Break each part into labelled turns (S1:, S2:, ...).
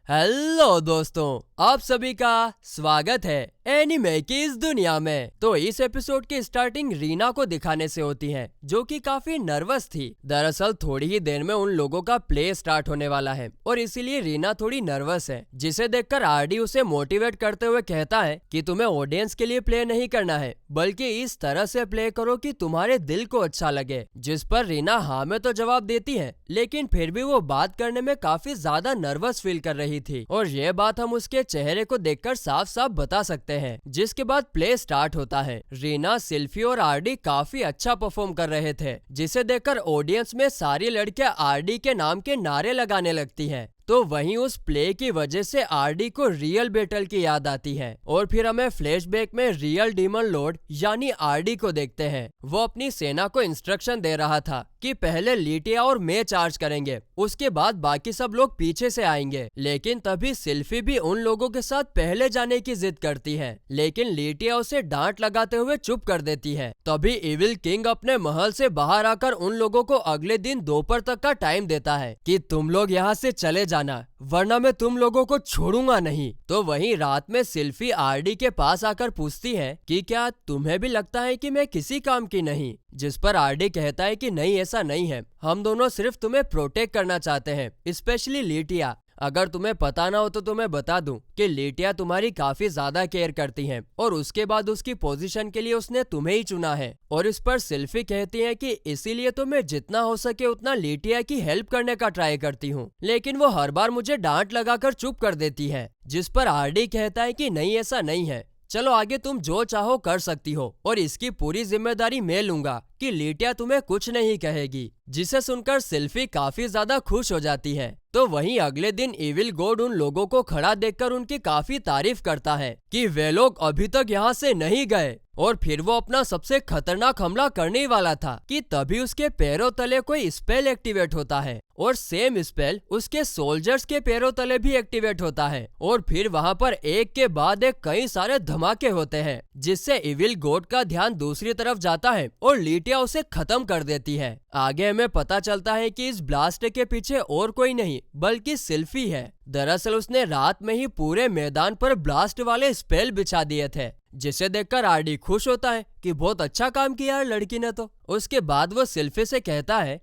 S1: Hello दोस्तों, आप सभी का स्वागत है एनिमे की इस दुनिया में। तो इस एपिसोड की स्टार्टिंग रीना को दिखाने से होती है, जो कि काफी नर्वस थी। दरअसल थोड़ी ही देर में उन लोगों का प्ले स्टार्ट होने वाला है और इसीलिए रीना थोड़ी नर्वस है, जिसे देखकर आरडी उसे मोटिवेट करते हुए कहता है कि तुम्हें ऑडियंस के लिए प्ले नहीं करना है, बल्कि इस तरह से प्ले करो कि तुम्हारे दिल को अच्छा लगे। जिस पर रीना हाँ में तो जवाब देती है, लेकिन फिर भी वो बात करने में काफी ज्यादा नर्वस फील कर रही थी और ये बात हम उसके चेहरे को देखकर साफ साफ बता सकते हैं। जिसके बाद प्ले स्टार्ट होता है। रीना, सिल्फी और आरडी काफी अच्छा परफॉर्म कर रहे थे, जिसे देखकर ऑडियंस में सारी लड़कियां आरडी के नाम के नारे लगाने लगती हैं। तो वहीं उस प्ले की वजह से आरडी को रियल बैटल की याद आती है और फिर हमें फ्लैशबैक में रियल डीमन लॉर्ड यानी आरडी को देखते हैं। वो अपनी सेना को इंस्ट्रक्शन दे रहा था कि पहले लीटिया और मैं चार्ज करेंगे, उसके बाद बाकी सब लोग पीछे से आएंगे। लेकिन तभी सिल्फी भी उन लोगों के साथ पहले जाने की जिद करती है, लेकिन लीटिया उसे डांट लगाते हुए चुप कर देती है। तभी इविल किंग अपने महल से बाहर आकर उन लोगों को अगले दिन दोपहर तक का टाइम देता है कि तुम लोग यहाँ से चले जाना, वरना मैं तुम लोगों को छोड़ूंगा नहीं। तो वहीं रात में सिल्फी आरडी के पास आकर पूछती है कि क्या तुम्हें भी लगता है कि मैं किसी काम की नहीं, जिस पर आरडी कहता है कि नहीं, ऐसा नहीं है, हम दोनों सिर्फ तुम्हें प्रोटेक्ट करना चाहते हैं, स्पेशली लीटिया। अगर तुम्हें पता ना हो तो तुम्हें बता दूं कि लीटिया तुम्हारी काफी ज्यादा केयर करती है और उसके बाद उसकी पोजीशन के लिए उसने तुम्हें ही चुना है। और इस पर सिल्फी कहती है कि इसीलिए तो मैं जितना हो सके उतना लीटिया की हेल्प करने का ट्राई करती हूँ, लेकिन वो हर बार मुझे डांट लगाकर चुप कर देती है। जिस पर आरडी कहता है कि नहीं, ऐसा नहीं है, चलो आगे तुम जो चाहो कर सकती हो और इसकी पूरी जिम्मेदारी मैं लूंगा कि लीटिया तुम्हें कुछ नहीं कहेगी। जिसे सुनकर सिल्फी काफी ज्यादा खुश हो जाती है। तो वहीं अगले दिन इविल गॉड उन लोगों को खड़ा देखकर उनकी काफी तारीफ करता है कि वे लोग अभी तक यहाँ से नहीं गए और फिर वो अपना सबसे खतरनाक हमला करने ही वाला था कि तभी उसके पैरों तले कोई स्पेल एक्टिवेट होता है और सेम स्पेल उसके सोल्जर्स के पैरों तले भी एक्टिवेट होता है और फिर वहाँ पर एक के बाद एक कई सारे धमाके होते हैं, जिससे इविल गॉड का ध्यान दूसरी तरफ जाता है और लीटिया उसे खत्म कर देती है। आगे हमें पता चलता है कि इस ब्लास्ट के पीछे और कोई नहीं बल्कि सिल्फी है। दरअसल उसने रात में ही पूरे मैदान पर ब्लास्ट वाले स्पेल बिछा दिए थे, जिसे देखकर आरडी खुश होता है कि बहुत अच्छा काम किया है लड़की ने। तो उसके बाद वो सिल्फी से कहता है,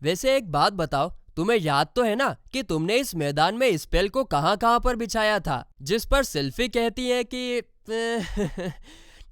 S1: वैसे एक बात बताओ, तुम्हें याद तो है ना कि तुमने इस मैदान में स्पेल को कहाँ कहाँ पर बिछाया था? जिस पर सिल्फी कहती है कि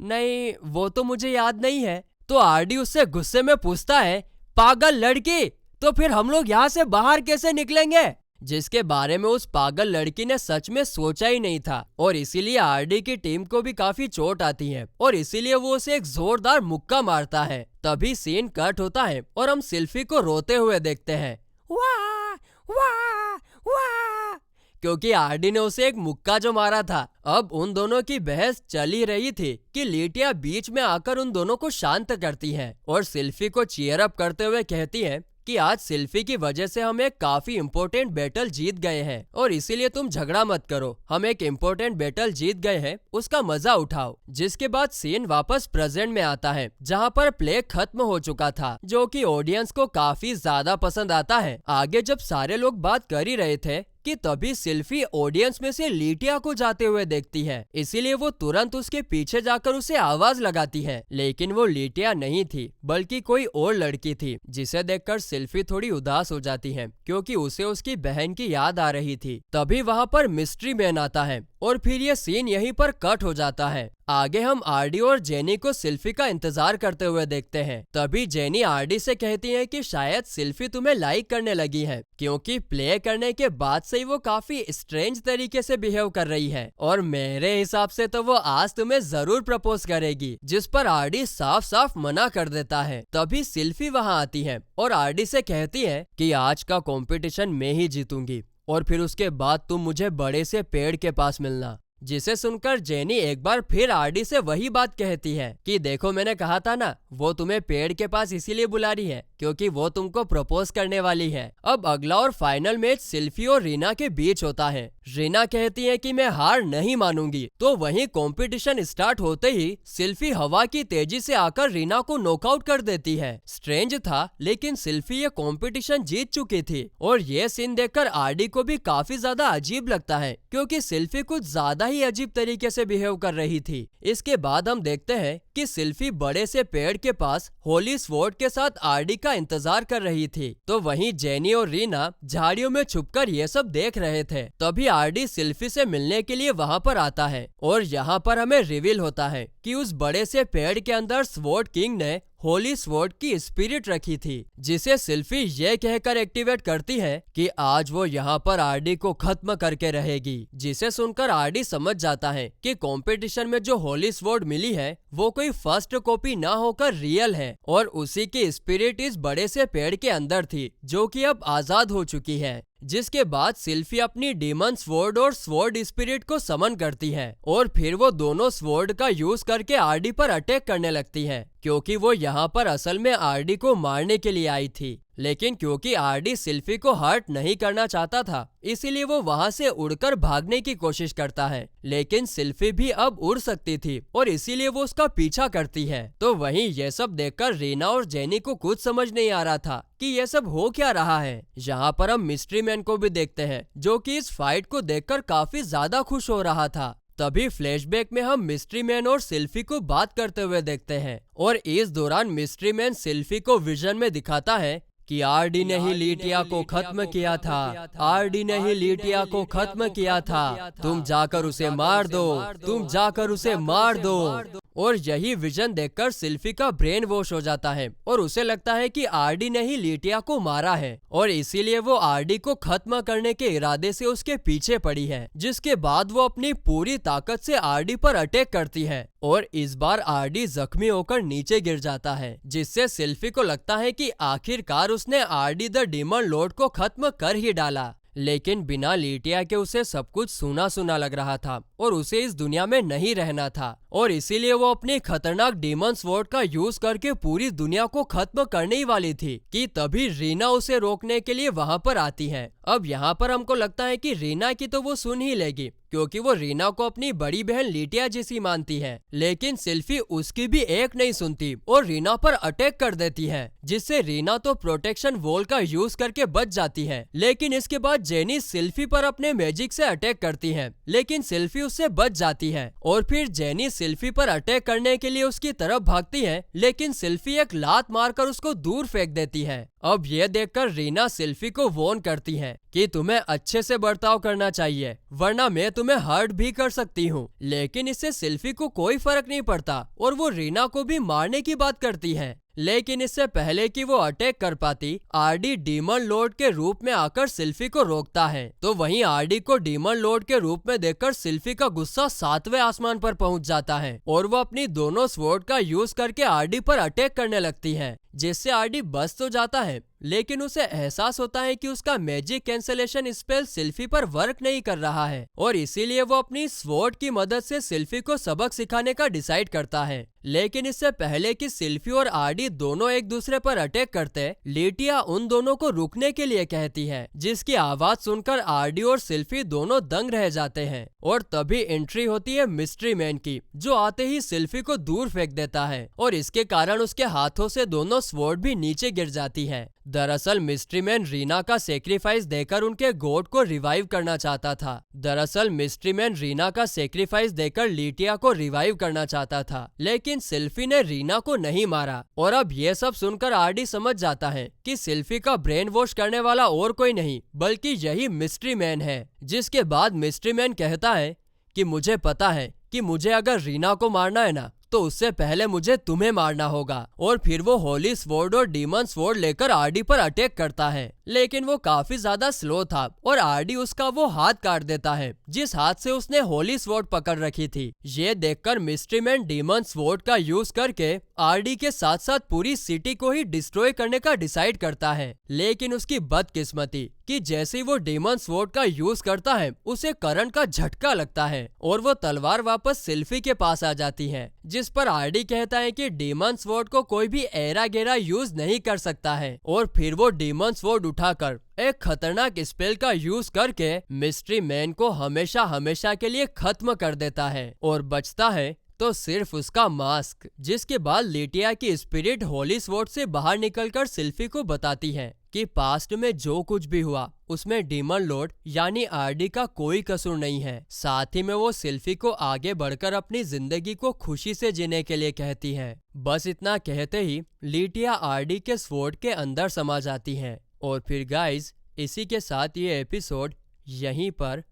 S1: नहीं, वो तो मुझे याद नहीं है। तो आरडी उससे गुस्से में पूछता है, पागल लड़की, तो फिर हम लोग यहाँ से बाहर कैसे निकलेंगे? जिसके बारे में उस पागल लड़की ने सच में सोचा ही नहीं था और इसीलिए आरडी की टीम को भी काफी चोट आती है और इसीलिए वो उसे एक जोरदार मुक्का मारता है। तभी सीन कट होता है और हम सिल्फी को रोते हुए देखते हैं, वाह वाह वाह, क्योंकि आरडी ने उसे एक मुक्का जो मारा था। अब उन दोनों की बहस चल ही रही थी कि लीटिया बीच में आकर उन दोनों को शांत करती है और सिल्फी को चीयर अप करते हुए कहती है कि आज सिल्फी की वजह से हम एक काफी इम्पोर्टेंट बैटल जीत गए हैं और इसीलिए तुम झगड़ा मत करो, हम एक इम्पोर्टेंट बैटल जीत गए हैं, उसका मजा उठाओ। जिसके बाद सीन वापस प्रेजेंट में आता है, जहाँ पर प्ले खत्म हो चुका था, जो कि ऑडियंस को काफी ज्यादा पसंद आता है। आगे जब सारे लोग बात कर ही रहे थे कि तभी सिल्फी ऑडियंस में से लीटिया को जाते हुए देखती है, इसीलिए वो तुरंत उसके पीछे जाकर उसे आवाज लगाती है, लेकिन वो लीटिया नहीं थी बल्कि कोई और लड़की थी। जिसे देखकर सिल्फी थोड़ी उदास हो जाती है क्योंकि उसे उसकी बहन की याद आ रही थी। तभी वहाँ पर मिस्ट्री मैन आता है और फिर ये सीन यहीं पर कट हो जाता है। आगे हम आरडी और जेनी को सिल्फी का इंतजार करते हुए देखते हैं। तभी जेनी आरडी से कहती है कि शायद सिल्फी तुम्हें लाइक करने लगी है, क्योंकि प्ले करने के बाद से ही वो काफी स्ट्रेंज तरीके से बिहेव कर रही है और मेरे हिसाब से तो वो आज तुम्हें जरूर प्रपोज करेगी। जिस पर आरडी साफ साफ मना कर देता है। तभी सिल्फी वहाँ आती है और आरडी से कहती है कि आज का कंपटीशन मैं ही जीतूंगी और फिर उसके बाद तुम मुझे बड़े से पेड़ के पास मिलना। जिसे सुनकर जेनी एक बार फिर आरडी से वही बात कहती है कि देखो, मैंने कहा था ना, वो तुम्हें पेड़ के पास इसीलिए बुला रही है क्योंकि वो तुमको प्रपोज करने वाली है। अब अगला और फाइनल मैच सिल्फी और रीना के बीच होता है। रीना कहती है कि मैं हार नहीं मानूंगी, तो वहीं कंपटीशन स्टार्ट होते ही सिल्फी हवा की तेजी से आकर रीना को नॉकआउट कर देती है। स्ट्रेंज था, लेकिन सिल्फी ये कंपटीशन जीत चुकी थी और ये सीन देखकर आरडी को भी काफी ज्यादा अजीब लगता है, क्योंकि सिल्फी कुछ ज्यादा ही अजीब तरीके से बिहेव कर रही थी। इसके बाद हम देखते हैं कि सिल्फी बड़े से पेड़ के पास होली स्वॉर्ड के साथ आरडी का इंतजार कर रही थी, तो वहीं जेनी और रीना झाड़ियों में छुपकर ये सब देख रहे थे। तभी आरडी सिल्फी से मिलने के लिए वहां पर आता है और यहाँ पर हमें रिवील होता है कि उस बड़े से पेड़ के अंदर स्वॉर्ड किंग ने होली स्वॉर्ड की स्पिरिट रखी थी, जिसे सिल्फी ये कहकर एक्टिवेट करती है कि आज वो यहाँ पर आरडी को खत्म करके रहेगी। जिसे सुनकर आरडी समझ जाता है कि कंपटीशन में जो होली स्वॉर्ड मिली है वो कोई फर्स्ट कॉपी ना होकर रियल है और उसी की स्पिरिट इस बड़े से पेड़ के अंदर थी, जो कि अब आजाद हो चुकी है। जिसके बाद सिल्फी अपनी डीमन स्वॉर्ड और स्वॉर्ड स्पिरिट को समन करती है और फिर वो दोनों स्वॉर्ड का यूज करके आरडी पर अटैक करने लगती है, क्योंकि वो यहाँ पर असल में आरडी को मारने के लिए आई थी। लेकिन क्योंकि आरडी सिल्फी को हर्ट नहीं करना चाहता था, इसीलिए वो वहाँ से उड़कर भागने की कोशिश करता है। लेकिन सिल्फी भी अब उड़ सकती थी और इसीलिए वो उसका पीछा करती है। तो वहीं ये सब देखकर रीना और जेनी को कुछ समझ नहीं आ रहा था कि ये सब हो क्या रहा है। यहाँ पर हम मिस्ट्री मैन को भी देखते हैं, जो कि इस फाइट को देखकर काफी ज्यादा खुश हो रहा था। तभी फ्लैशबैक में हम मिस्ट्री मैन और सिल्फी को बात करते हुए देखते हैं और इस दौरान मिस्ट्री मैन सिल्फी को विजन में दिखाता है कि आरडी ने ही लीटिया को खत्म किया था, आरडी ने ही लीटिया को खत्म किया था, तुम जाकर उसे मार दो, तुम जाकर उसे मार दो। और यही विजन देखकर सिल्फी का ब्रेन वॉश हो जाता है और उसे लगता है कि आरडी ने ही लीटिया को मारा है और इसीलिए वो आरडी को खत्म करने के इरादे से उसके पीछे पड़ी है। जिसके बाद वो अपनी पूरी ताकत से आरडी पर अटैक करती है और इस बार आरडी जख्मी होकर नीचे गिर जाता है, जिससे सिल्फी को लगता है कि आखिरकार उसने आरडी द डीमन लॉर्ड को खत्म कर ही डाला। लेकिन बिना लीटिया के उसे सब कुछ सूना सूना लग रहा था और उसे इस दुनिया में नहीं रहना था और इसीलिए वो अपनी खतरनाक डीमन स्वॉर्ड का यूज करके पूरी दुनिया को खत्म करने ही वाली थी कि तभी रीना उसे रोकने के लिए वहां पर आती है। अब यहाँ पर हमको लगता है कि रीना की तो वो सुन ही लेगी, क्योंकि वो रीना को अपनी बड़ी बहन लीटिया जैसी मानती है। लेकिन सिल्फी उसकी भी एक नहीं सुनती और रीना पर अटैक कर देती है, जिससे रीना तो प्रोटेक्शन वॉल का यूज करके बच जाती है। लेकिन इसके बाद जेनी सिल्फी पर अपने मैजिक से अटैक करती है, लेकिन सिल्फी उससे बच जाती है और फिर जेनी सिल्फी पर अटैक करने के लिए उसकी तरफ भागती है, लेकिन सिल्फी एक लात मारकर उसको दूर फेंक देती है। अब ये देखकर रीना सिल्फी को वॉर्न करती है कि तुम्हें अच्छे से बर्ताव करना चाहिए, वरना मैं तुम्हें हर्ट भी कर सकती हूँ। लेकिन इससे सिल्फी को कोई फर्क नहीं पड़ता और वो रीना को भी मारने की बात करती है। लेकिन इससे पहले कि वो अटैक कर पाती, आरडी डीमन लॉर्ड के रूप में आकर सिल्फी को रोकता है। तो वहीं आरडी को डीमन लॉर्ड के रूप में देखकर सिल्फी का गुस्सा 7वें आसमान पर पहुंच जाता है और वो अपनी दोनों स्वॉर्ड का यूज करके आरडी पर अटैक करने लगती है, जिससे आरडी बच तो जाता है, लेकिन उसे एहसास होता है कि उसका मैजिक कैंसलेशन स्पेल सिल्फी पर वर्क नहीं कर रहा है और इसीलिए वो अपनी स्वॉर्ड की मदद से सिल्फी को सबक सिखाने का डिसाइड करता है। लेकिन इससे पहले कि सिल्फी और आरडी दोनों एक दूसरे पर अटैक करते, लीटिया उन दोनों को रुकने के लिए कहती है, जिसकी आवाज सुनकर आरडी और सिल्फी दोनों दंग रह जाते हैं। और तभी एंट्री होती है मिस्ट्री मैन की, जो आते ही सिल्फी को दूर फेंक देता है और इसके कारण उसके हाथों से दोनों स्वॉर्ड भी नीचे गिर जाती है। दरअसल मिस्ट्री मैन रीना का सेक्रीफाइस देकर उनके गॉड को रिवाइव करना चाहता था। दरअसल मिस्ट्री मैन रीना का सेक्रीफाइस देकर लीटिया को रिवाइव करना चाहता था, लेकिन सिल्फी ने रीना को नहीं मारा। और अब ये सब सुनकर आरडी समझ जाता है कि सिल्फी का ब्रेन वॉश करने वाला और कोई नहीं बल्कि यही मिस्ट्री मैन है। जिसके बाद मिस्ट्री मैन कहता है कि मुझे पता है कि मुझे अगर रीना को मारना है ना, तो उससे पहले मुझे तुम्हें मारना होगा। और फिर वो होली स्वॉर्ड और डीमन स्वॉर्ड लेकर आरडी पर अटैक करता है, लेकिन वो काफी ज्यादा स्लो था और आरडी उसका वो हाथ काट देता है जिस हाथ से उसने होली स्वॉर्ड पकड़ रखी थी। ये देखकर मिस्ट्री मैन डीमन स्वॉर्ड का यूज करके आरडी के साथ साथ पूरी सिटी को ही डिस्ट्रॉय करने का डिसाइड करता है। लेकिन उसकी बदकिस्मती कि जैसे ही वो डेमन स्वॉर्ड का यूज करता है उसे करंट का झटका लगता है और वो तलवार वापस सिल्फी के पास आ जाती है, जिस पर आरडी कहता है कि डेमन स्वॉर्ड को कोई भी ऐरा गैरा यूज नहीं कर सकता है। और फिर वो डेमन स्वॉर्ड उठाकर एक खतरनाक स्पेल का यूज करके मिस्ट्री मैन को हमेशा हमेशा के लिए खत्म कर देता है और बचता है तो सिर्फ उसका मास्क, जिसके बाद लिटिया की स्पिरिट होली स्वॉर्ड से बाहर निकलकर सिल्फी को बताती है कि पास्ट में जो कुछ भी हुआ उसमें डीमन लॉर्ड यानी आरडी का कोई कसूर नहीं है। साथ ही में वो सिल्फी को आगे बढ़कर अपनी जिंदगी को खुशी से जीने के लिए कहती है। बस इतना कहते ही लिटिया आरडी के स्वॉर्ड के अंदर समा जाती है। और फिर गाइज, इसी के साथ ये एपिसोड यहीं पर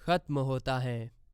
S1: खत्म होता है।